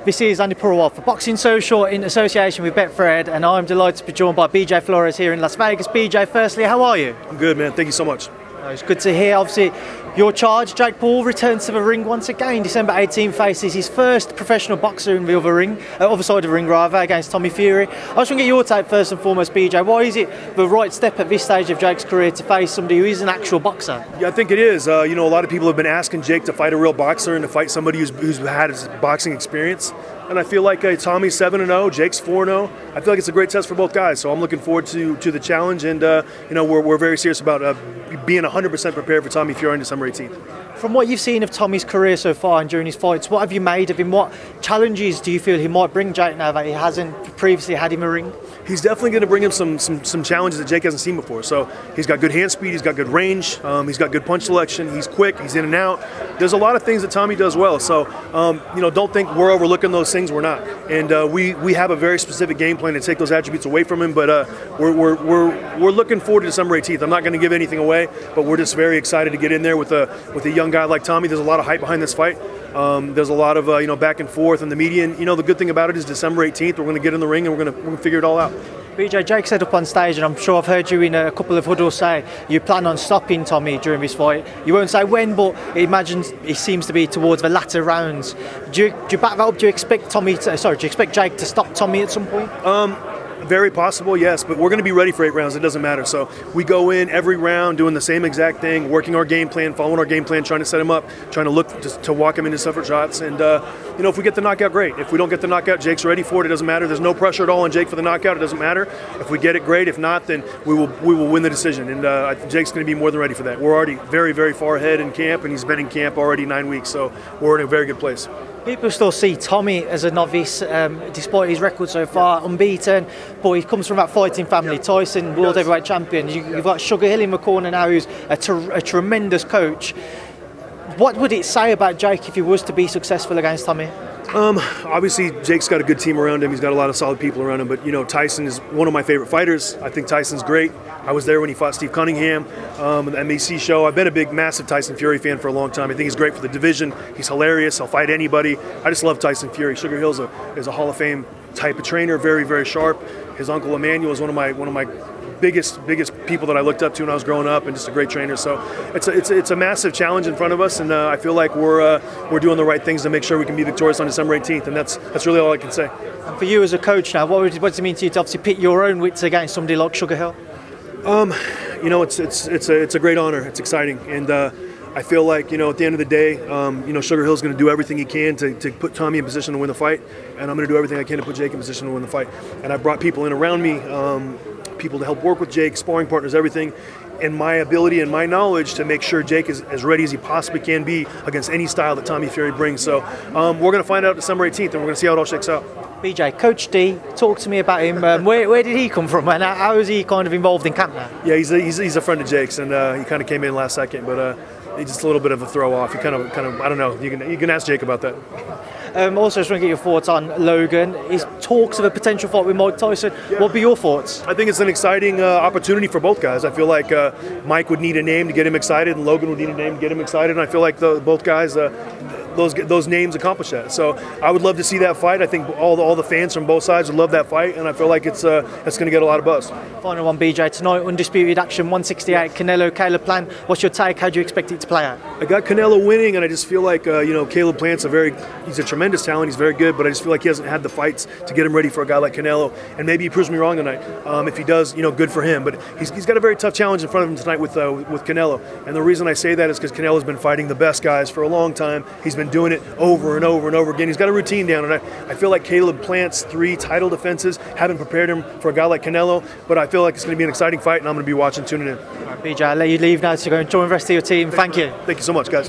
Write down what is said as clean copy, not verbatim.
This is Andi Purewal for Boxing Social in association with Betfred, and I'm delighted to be joined by BJ Flores here in Las Vegas. BJ, firstly, how are you? I'm good, man. Thank you so much. It's good to hear. Obviously, your charge, Jake Paul, returns to the ring once again. December 18 faces his first professional boxer in the other side of the ring, against Tommy Fury. I just want to get your take first and foremost, BJ. Why is it the right step at this stage of Jake's career to face somebody who is an actual boxer? Yeah, I think it is. A lot of people have been asking Jake to fight a real boxer and to fight somebody who's had his boxing experience. And I feel like Tommy's 7-0, Jake's 4-0. I feel like it's a great test for both guys. So I'm looking forward to the challenge, and we're very serious about being 100% prepared for Tommy Fury on December 18th. From what you've seen of Tommy's career so far and during his fights, what have you made of him? What challenges do you feel he might bring Jake now that he hasn't previously had him a ring? He's definitely going to bring him some challenges that Jake hasn't seen before. So he's got good hand speed, he's got good range, he's got good punch selection, he's quick, he's in and out. There's a lot of things that Tommy does well. So don't think we're overlooking those things. We're not. And we have a very specific game plan to take those attributes away from him. But we're looking forward to December 18th. I'm not going to give anything away, but we're just very excited to get in there with a young guy like Tommy. There's a lot of hype behind this fight. There's a lot of back and forth in the media, and the good thing about it is December 18th we're going to get in the ring and we're going to figure it all out. BJ, Jake said up on stage, and I'm sure I've heard you in a couple of huddles say you plan on stopping Tommy during this fight. You won't say when, but it seems to be towards the latter rounds. Do you back that up? Do you expect Jake to stop Tommy at some point? Very possible, yes, but we're going to be ready for 8 rounds. It doesn't matter. So we go in every round doing the same exact thing, working our game plan, following our game plan, trying to set him up, trying to look to walk him into separate shots. And, if we get the knockout, great. If we don't get the knockout, Jake's ready for it. It doesn't matter. There's no pressure at all on Jake for the knockout. It doesn't matter. If we get it, great. If not, then we will win the decision. And Jake's going to be more than ready for that. We're already very, very far ahead in camp, and he's been in camp already 9 weeks. So we're in a very good place. People still see Tommy as a novice, despite his record so far, unbeaten. But he comes from that fighting family. Yeah. Tyson, world heavyweight champion. You've got Sugar Hill in the corner now, who's a tremendous coach. What would it say about Jake if he was to be successful against Tommy? Obviously, Jake's got a good team around him. He's got a lot of solid people around him. But, Tyson is one of my favorite fighters. I think Tyson's great. I was there when he fought Steve Cunningham on the NBC show. I've been a big, massive Tyson Fury fan for a long time. I think he's great for the division. He's hilarious. He'll fight anybody. I just love Tyson Fury. Sugar Hill is a Hall of Fame type of trainer, very, very sharp. His uncle Emmanuel is one of my biggest people that I looked up to when I was growing up, and just a great trainer. So it's a massive challenge in front of us, and I feel like we're doing the right things to make sure we can be victorious on December 18th, and that's really all I can say. And for you as a coach now, what does it mean to you to obviously pit your own wits against somebody like Sugar Hill? It's a great honor. It's exciting, and I feel like at the end of the day, Sugar Hill's going to do everything he can to put Tommy in position to win the fight, and I'm going to do everything I can to put Jake in position to win the fight. And I brought people in around me, people to help work with Jake, sparring partners, everything, and my ability and my knowledge to make sure Jake is as ready as he possibly can be against any style that Tommy Fury brings. So we're going to find out December 18th, and we're going to see how it all shakes out. BJ, Coach D, talk to me about him. Where did he come from, and how is he kind of involved in camp now? Yeah, he's a friend of Jake's, and he kind of came in last second, but he's just a little bit of a throw off. He kind of I don't know. You can ask Jake about that. Also, just want to get your thoughts on Logan. His talks of a potential fight with Mike Tyson. Yeah. What would be your thoughts? I think it's an exciting opportunity for both guys. I feel like Mike would need a name to get him excited, and Logan would need a name to get him excited. And I feel like both guys, those names accomplish that. So I would love to see that fight. I think all the fans from both sides would love that fight, and I feel like it's going to get a lot of buzz. Final one, BJ. Tonight, undisputed action, 168. Canelo-Plant. What's your take? How do you expect it to play out? I got Canelo winning, and I just feel like Caleb-Plant's he's a tremendous talent. He's very good, but I just feel like he hasn't had the fights to get him ready for a guy like Canelo. And maybe he proves me wrong tonight. If he does, good for him. But he's got a very tough challenge in front of him tonight with Canelo. And the reason I say that is because Canelo's been fighting the best guys for a long time. He's been doing it over and over and over again. He's got a routine down, and I feel like Caleb-Plant's 3 title defenses haven't prepared him for a guy like Canelo. But I feel like it's going to be an exciting fight, and I'm going to be watching, tuning in. All right, BJ, I'll let you leave now to go and join the rest of your team. Thank you. Thank you so much, guys.